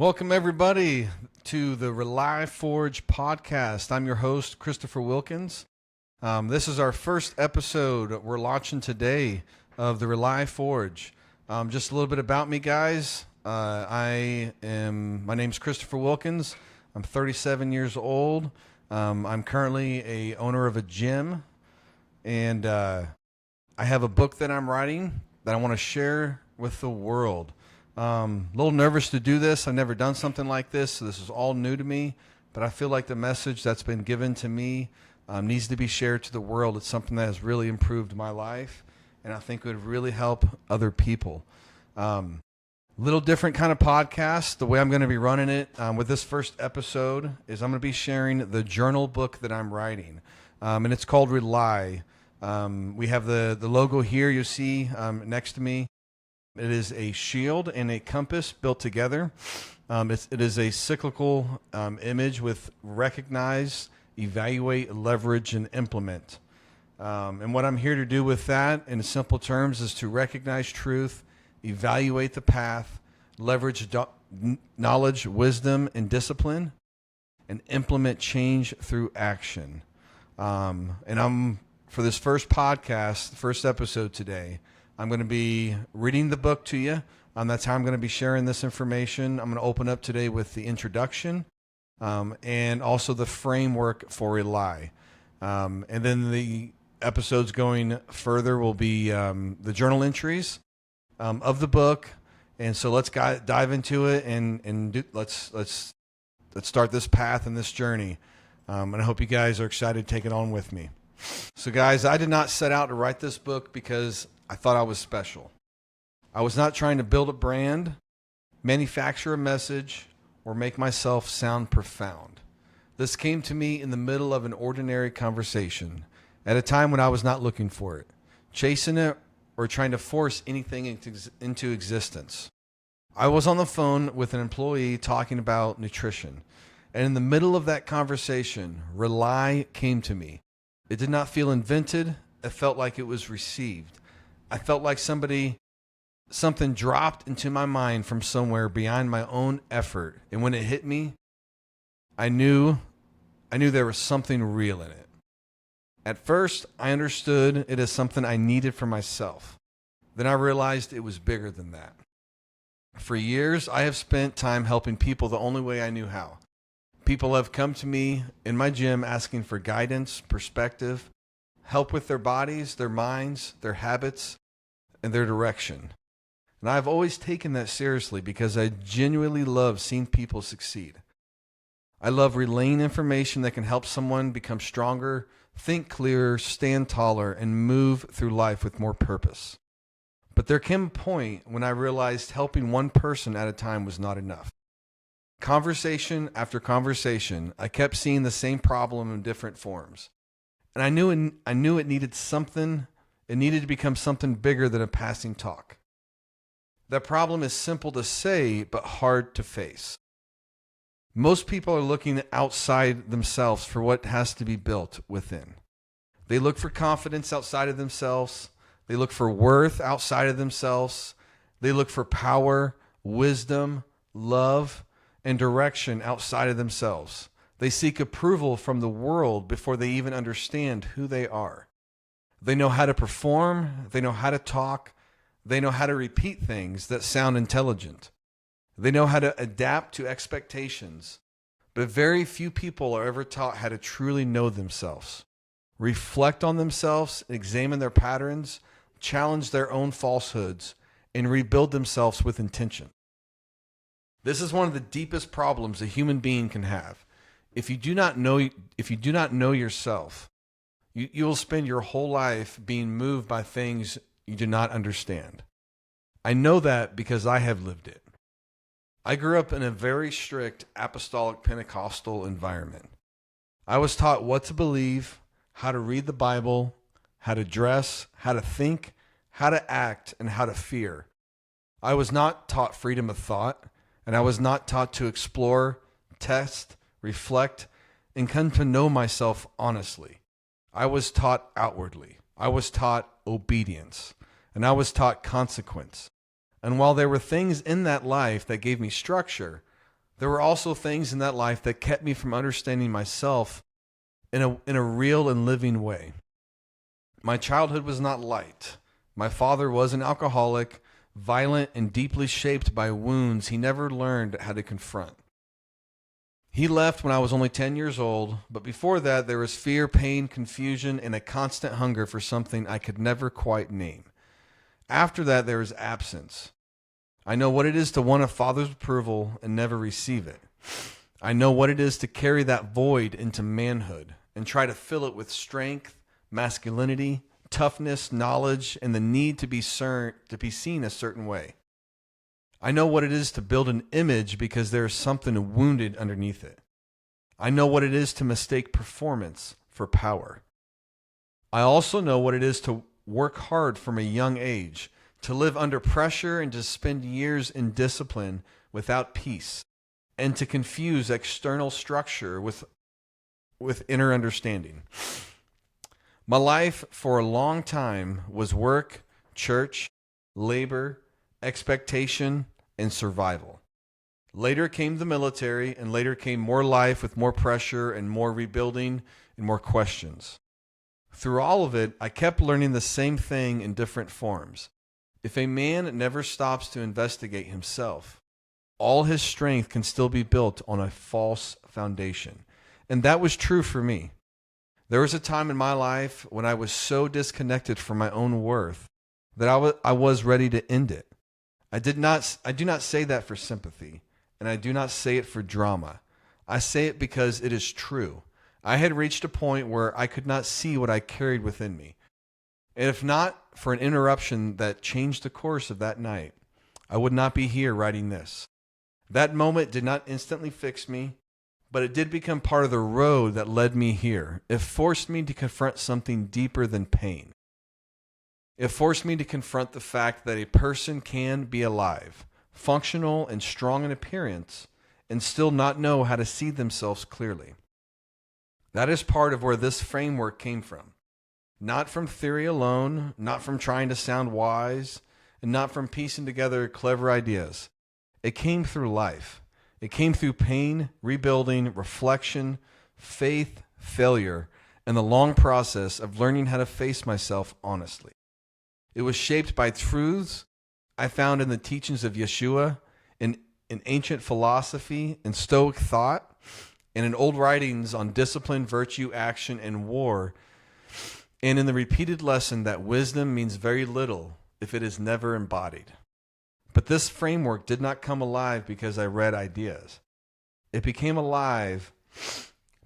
Welcome, everybody, to the Rely Forge podcast. I'm your host, Christopher Wilkins. This is our first episode we're launching today of the Rely Forge. Just a little bit about me, guys. My name's Christopher Wilkins. I'm 37 years old. I'm currently a owner of a gym, and I have a book that I'm writing that I want to share with the world. A little nervous to do this. I've never done something like this, so this is all new to me. But I feel like the message that's been given to me needs to be shared to the world. It's something that has really improved my life, and I think would really help other people. Little different kind of podcast. The way I'm going to be running it with this first episode is I'm going to be sharing the journal book that I'm writing, and it's called Rely. We have the logo here you see next to me. It is a shield and a compass built together. It is a cyclical image with recognize, evaluate, leverage, and implement. And what I'm here to do with that, in simple terms, is to recognize truth, evaluate the path, leverage knowledge, wisdom, and discipline, and implement change through action. For this first podcast, the first episode today, I'm going to be reading the book to you. That's how I'm going to be sharing this information. I'm going to open up today with the introduction and also the framework for Rely. And then the episodes going further will be the journal entries of the book. And so let's dive into it and let's start this path and this journey. And I hope you guys are excited to take it on with me. So guys, I did not set out to write this book because I thought I was special. I was not trying to build a brand, manufacture a message, or make myself sound profound. This came to me in the middle of an ordinary conversation, at a time when I was not looking for it, chasing it, or trying to force anything into existence. I was on the phone with an employee talking about nutrition, and in the middle of that conversation, Rely came to me. It did not feel invented. It felt like it was received. I felt like something dropped into my mind from somewhere beyond my own effort. And when it hit me, I knew there was something real in it. At first, I understood it as something I needed for myself. Then I realized it was bigger than that. For years, I have spent time helping people the only way I knew how. People have come to me in my gym asking for guidance, perspective, help with their bodies, their minds, their habits, and their direction. And I've always taken that seriously because I genuinely love seeing people succeed. I love relaying information that can help someone become stronger, think clearer, stand taller, and move through life with more purpose. But there came a point when I realized helping one person at a time was not enough. Conversation after conversation, I kept seeing the same problem in different forms. And I knew it needed something. It needed to become something bigger than a passing talk. That problem is simple to say, but hard to face. Most people are looking outside themselves for what has to be built within. They look for confidence outside of themselves. They look for worth outside of themselves. They look for power, wisdom, love, and direction outside of themselves. They seek approval from the world before they even understand who they are. They know how to perform. They know how to talk. They know how to repeat things that sound intelligent. They know how to adapt to expectations. But very few people are ever taught how to truly know themselves, reflect on themselves, examine their patterns, challenge their own falsehoods, and rebuild themselves with intention. This is one of the deepest problems a human being can have. If you do not know yourself, you will spend your whole life being moved by things you do not understand. I know that because I have lived it. I grew up in a very strict apostolic Pentecostal environment. I was taught what to believe, how to read the Bible, how to dress, how to think, how to act, and how to fear. I was not taught freedom of thought, and I was not taught to explore, test, reflect, and come to know myself honestly. I was taught outwardly. I was taught obedience, and I was taught consequence. And while there were things in that life that gave me structure, There were also things in that life that kept me from understanding myself in a real and living way. My childhood was not light. My father was an alcoholic, violent, and deeply shaped by wounds he never learned how to confront. He left when I was only 10 years old, but before that there was fear, pain, confusion, and a constant hunger for something I could never quite name. After that there was absence. I know what it is to want a father's approval and never receive it. I know what it is to carry that void into manhood and try to fill it with strength, masculinity, toughness, knowledge, and the need to be seen a certain way. I know what it is to build an image because there is something wounded underneath it. I know what it is to mistake performance for power. I also know what it is to work hard from a young age, to live under pressure and to spend years in discipline without peace, and to confuse external structure with inner understanding. My life for a long time was work, church, labor, expectation, and survival. Later came the military, and later came more life with more pressure and more rebuilding and more questions. Through all of it, I kept learning the same thing in different forms. If a man never stops to investigate himself, all his strength can still be built on a false foundation. And that was true for me. There was a time in my life when I was so disconnected from my own worth that I was ready to end it. I do not say that for sympathy, and I do not say it for drama. I say it because it is true. I had reached a point where I could not see what I carried within me. And if not for an interruption that changed the course of that night, I would not be here writing this. That moment did not instantly fix me, but it did become part of the road that led me here. It forced me to confront something deeper than pain. It forced me to confront the fact that a person can be alive, functional and strong in appearance, and still not know how to see themselves clearly. That is part of where this framework came from. Not from theory alone, not from trying to sound wise, and not from piecing together clever ideas. It came through life. It came through pain, rebuilding, reflection, faith, failure, and the long process of learning how to face myself honestly. It was shaped by truths I found in the teachings of Yeshua, in ancient philosophy and Stoic thought, and in old writings on discipline, virtue, action, and war, and in the repeated lesson that wisdom means very little if it is never embodied. But this framework did not come alive because I read ideas. It became alive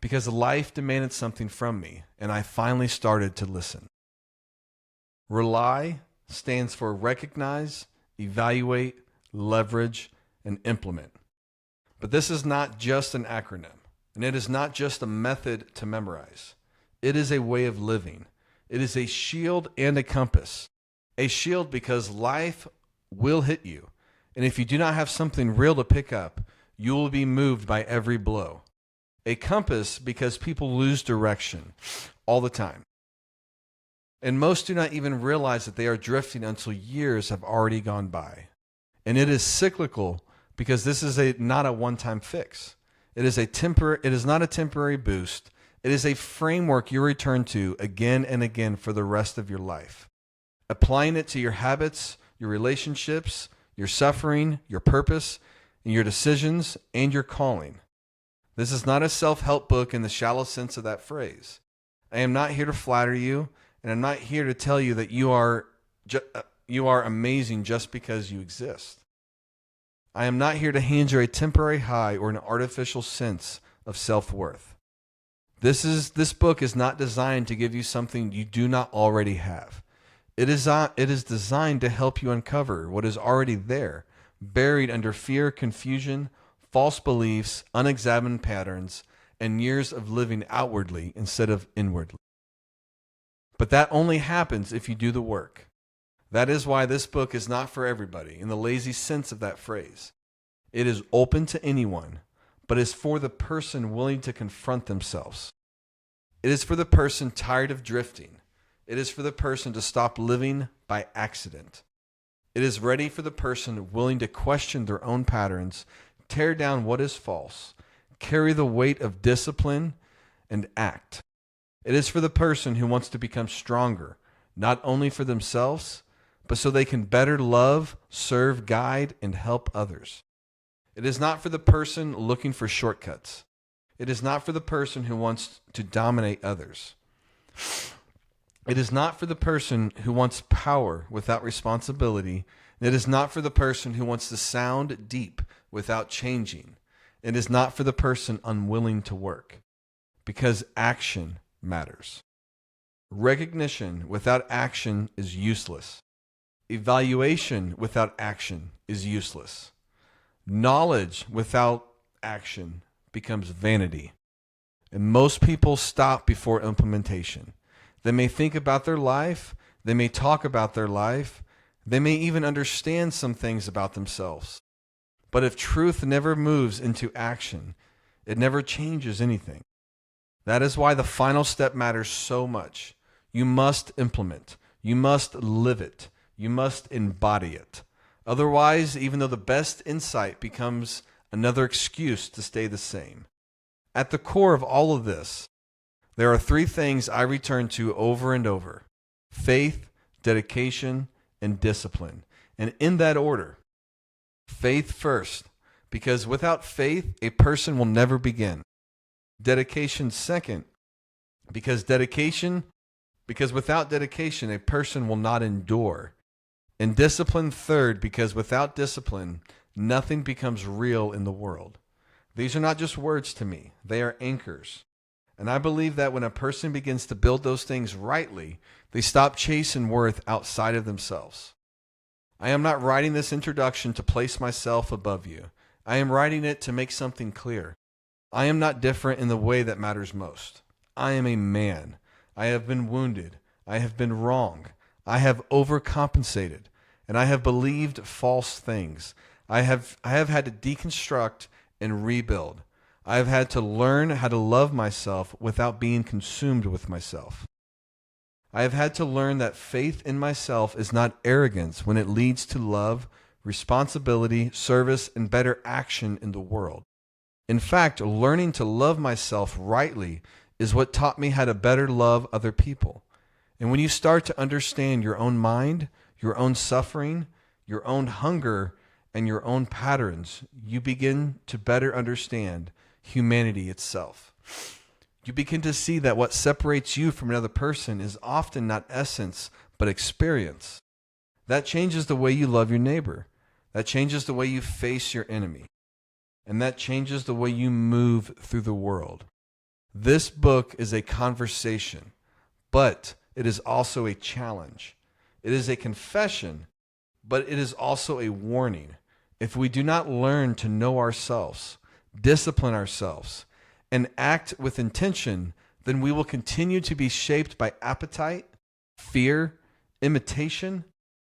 because life demanded something from me, and I finally started to listen. RELY stands for recognize, evaluate, leverage, and implement. But this is not just an acronym, and it is not just a method to memorize. It is a way of living. It is a shield and a compass. A shield because life will hit you, and if you do not have something real to pick up, you will be moved by every blow. A compass because people lose direction all the time. And most do not even realize that they are drifting until years have already gone by. And it is cyclical because this is not a one-time fix. It is not a temporary boost. It is a framework you return to again and again for the rest of your life. Applying it to your habits, your relationships, your suffering, your purpose, and your decisions, and your calling. This is not a self-help book in the shallow sense of that phrase. I am not here to flatter you, and I'm not here to tell you that you are amazing just because you exist. I am not here to hand you a temporary high or an artificial sense of self-worth. This book is not designed to give you something you do not already have. It is designed to help you uncover what is already there, buried under fear, confusion, false beliefs, unexamined patterns, and years of living outwardly instead of inwardly. But that only happens if you do the work. That is why this book is not for everybody in the lazy sense of that phrase. It is open to anyone, but is for the person willing to confront themselves. It is for the person tired of drifting. It is for the person to stop living by accident. It is ready for the person willing to question their own patterns, tear down what is false, carry the weight of discipline, and act. It is for the person who wants to become stronger, not only for themselves, but so they can better love, serve, guide, and help others. It is not for the person looking for shortcuts. It is not for the person who wants to dominate others. It is not for the person who wants power without responsibility. It is not for the person who wants to sound deep without changing. It is not for the person unwilling to work, because action matters. Recognition without action is useless. Evaluation without action is useless. Knowledge without action becomes vanity. And most people stop before implementation. They may think about their life. They may talk about their life. They may even understand some things about themselves. But if truth never moves into action, it never changes anything. That is why the final step matters so much. You must implement. You must live it. You must embody it. Otherwise, even though the best insight becomes another excuse to stay the same. At the core of all of this, there are three things I return to over and over: faith, dedication, and discipline. And in that order: faith first, because without faith, a person will never begin. Dedication second, because without dedication, a person will not endure. And discipline third, because without discipline, nothing becomes real in the world. These are not just words to me. They are anchors. And I believe that when a person begins to build those things rightly, they stop chasing worth outside of themselves. I am not writing this introduction to place myself above you. I am writing it to make something clear. I am not different in the way that matters most. I am a man. I have been wounded. I have been wrong. I have overcompensated. And I have believed false things. I have had to deconstruct and rebuild. I have had to learn how to love myself without being consumed with myself. I have had to learn that faith in myself is not arrogance when it leads to love, responsibility, service, and better action in the world. In fact, learning to love myself rightly is what taught me how to better love other people. And when you start to understand your own mind, your own suffering, your own hunger, and your own patterns, you begin to better understand humanity itself. You begin to see that what separates you from another person is often not essence, but experience. That changes the way you love your neighbor. That changes the way you face your enemy. And that changes the way you move through the world. This book is a conversation, but it is also a challenge. It is a confession, but it is also a warning. If we do not learn to know ourselves, discipline ourselves, and act with intention, then we will continue to be shaped by appetite, fear, imitation,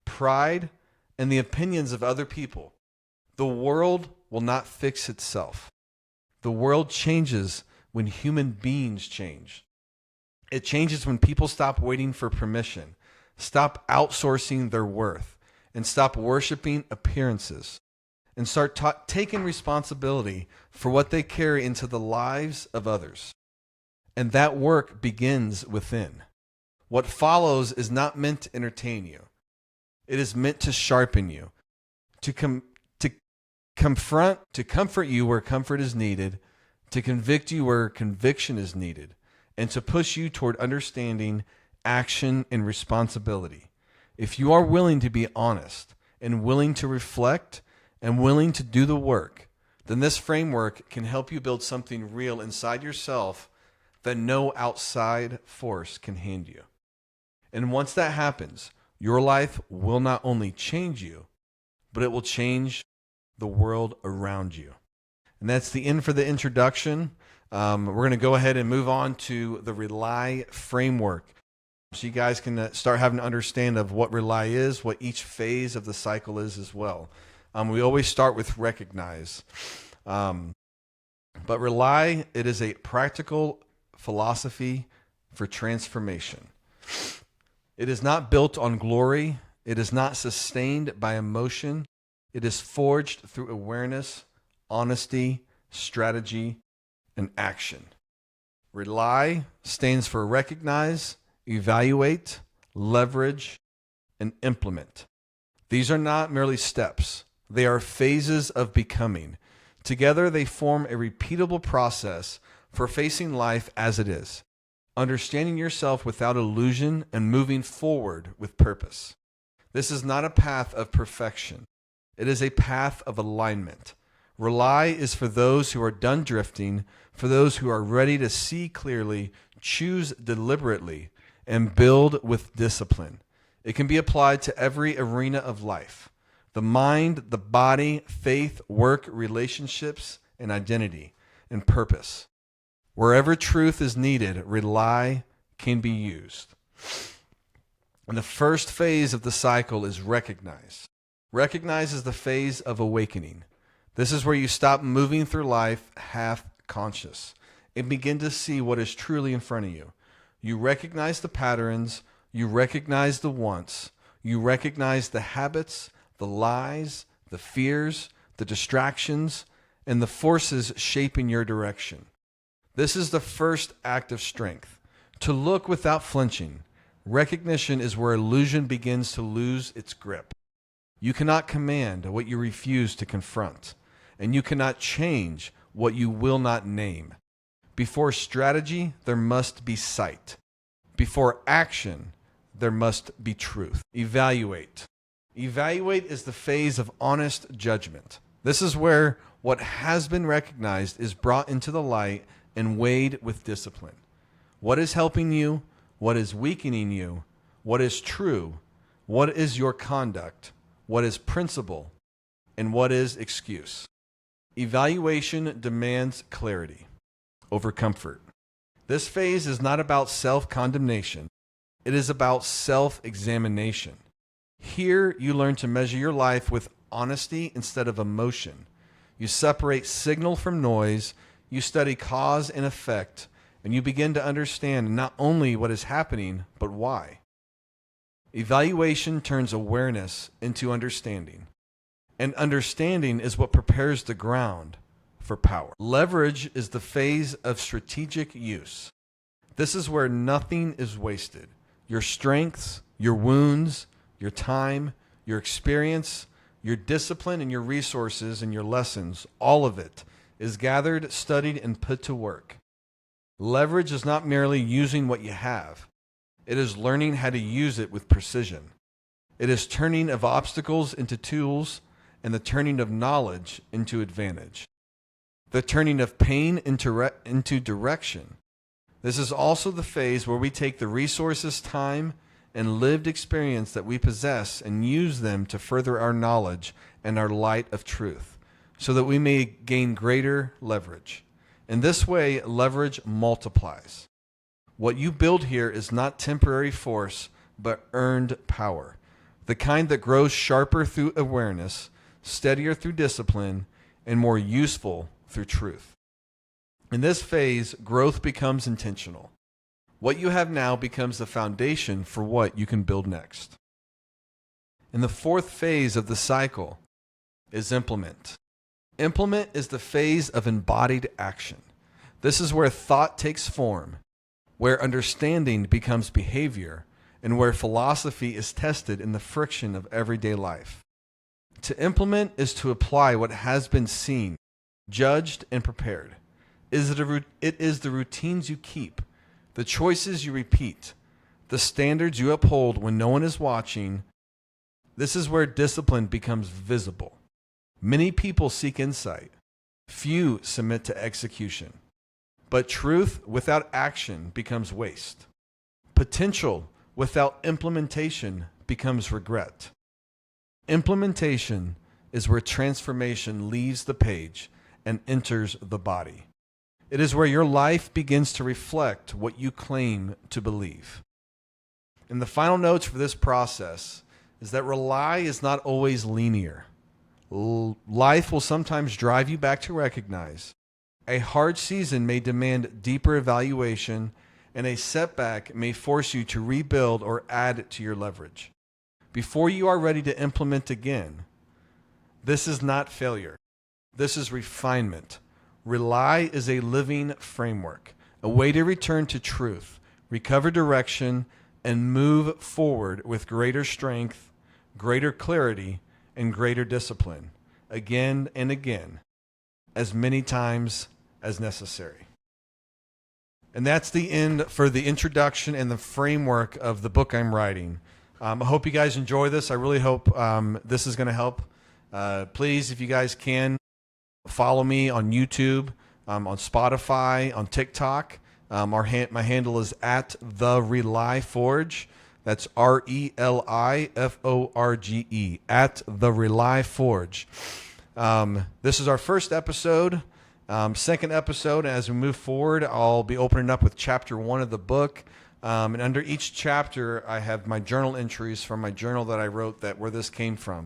pride, and the opinions of other people. The world will not fix itself. The world changes when human beings change. It changes when people stop waiting for permission, stop outsourcing their worth, and stop worshiping appearances, and start taking responsibility for what they carry into the lives of others. And that work begins within. What follows is not meant to entertain you. It is meant to sharpen you, to comfort you where comfort is needed, to convict you where conviction is needed, and to push you toward understanding, action, and responsibility. If you are willing to be honest and willing to reflect and willing to do the work, then this framework can help you build something real inside yourself that no outside force can hand you. And once that happens, your life will not only change you, but it will change the world around you. And that's the end for the introduction. We're going to go ahead and move on to the RELY framework, so you guys can start having an understanding of what RELY is, what each phase of the cycle is as well. We always start with recognize. But RELY, it is a practical philosophy for transformation. It is not built on glory. It is not sustained by emotion. It is forged through awareness, honesty, strategy, and action. Rely stands for recognize, evaluate, leverage, and implement. These are not merely steps. They are phases of becoming. Together, they form a repeatable process for facing life as it is, understanding yourself without illusion and moving forward with purpose. This is not a path of perfection. It is a path of alignment. Rely is for those who are done drifting, for those who are ready to see clearly, choose deliberately, and build with discipline. It can be applied to every arena of life: the mind, the body, faith, work, relationships, and identity, and purpose. Wherever truth is needed, rely can be used. And the first phase of the cycle is recognize. Recognize is the phase of awakening. This is where you stop moving through life half conscious and begin to see what is truly in front of you. You recognize the patterns, you recognize the wants, you recognize the habits, the lies, the fears, the distractions, and the forces shaping your direction. This is the first act of strength, to look without flinching. Recognition is where illusion begins to lose its grip. You cannot command what you refuse to confront, and you cannot change what you will not name. Before strategy, there must be sight. Before action, there must be truth. Evaluate. Evaluate is the phase of honest judgment. This is where what has been recognized is brought into the light and weighed with discipline. What is helping you? What is weakening you? What is true? What is your conduct? What is principle? And what is excuse? Evaluation demands clarity over comfort. This phase is not about self-condemnation. It is about self-examination. Here, you learn to measure your life with honesty instead of emotion. You separate signal from noise. You study cause and effect, and you begin to understand not only what is happening, but why. Evaluation turns awareness into understanding, and understanding is what prepares the ground for power. Leverage is the phase of strategic use. This is where nothing is wasted. Your strengths, your wounds, your time, your experience, your discipline, and your resources and your lessons, all of it is gathered, studied, and put to work. Leverage is not merely using what you have. It is learning how to use it with precision. It is turning of obstacles into tools and the turning of knowledge into advantage. The turning of pain into direction. This is also the phase where we take the resources, time, and lived experience that we possess and use them to further our knowledge and our light of truth, so that we may gain greater leverage. In this way, leverage multiplies. What you build here is not temporary force, but earned power, the kind that grows sharper through awareness, steadier through discipline, and more useful through truth. In this phase, growth becomes intentional. What you have now becomes the foundation for what you can build next. And the fourth phase of the cycle is implement. Implement is the phase of embodied action. This is where thought takes form, where understanding becomes behavior, and where philosophy is tested in the friction of everyday life. To implement is to apply what has been seen, judged, and prepared. It is the routines you keep, the choices you repeat, the standards you uphold when no one is watching. This is where discipline becomes visible. Many people seek insight. Few submit to execution. But truth without action becomes waste. Potential without implementation becomes regret. Implementation is where transformation leaves the page and enters the body. It is where your life begins to reflect what you claim to believe. And the final notes for this process is that rely is not always linear. Life will sometimes drive you back to recognize. A hard season may demand deeper evaluation, and a setback may force you to rebuild or add to your leverage. Before you are ready to implement again, this is not failure. This is refinement. Rely is a living framework, a way to return to truth, recover direction, and move forward with greater strength, greater clarity, and greater discipline, again and again, as many times as necessary. And that's the end for the introduction and the framework of the book I'm writing. I hope you guys enjoy this. I really hope this is going to help. Please, if you guys can, follow me on YouTube, on Spotify, on TikTok. My handle is at The Rely Forge. That's RELIFORGE, at The Rely Forge. This is our first episode. Second episode, as we move forward, I'll be opening up with chapter 1 of the book. And under each chapter, I have my journal entries from my journal that I wrote where this came from.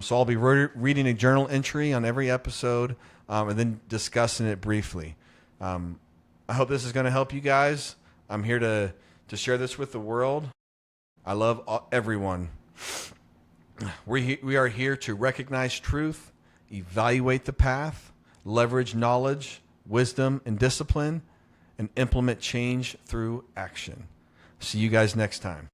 So I'll be reading a journal entry on every episode and then discussing it briefly. I hope this is going to help you guys. I'm here to share this with the world. I love everyone. We are here to recognize truth, evaluate the path, leverage knowledge, wisdom, and discipline, and implement change through action. See you guys next time.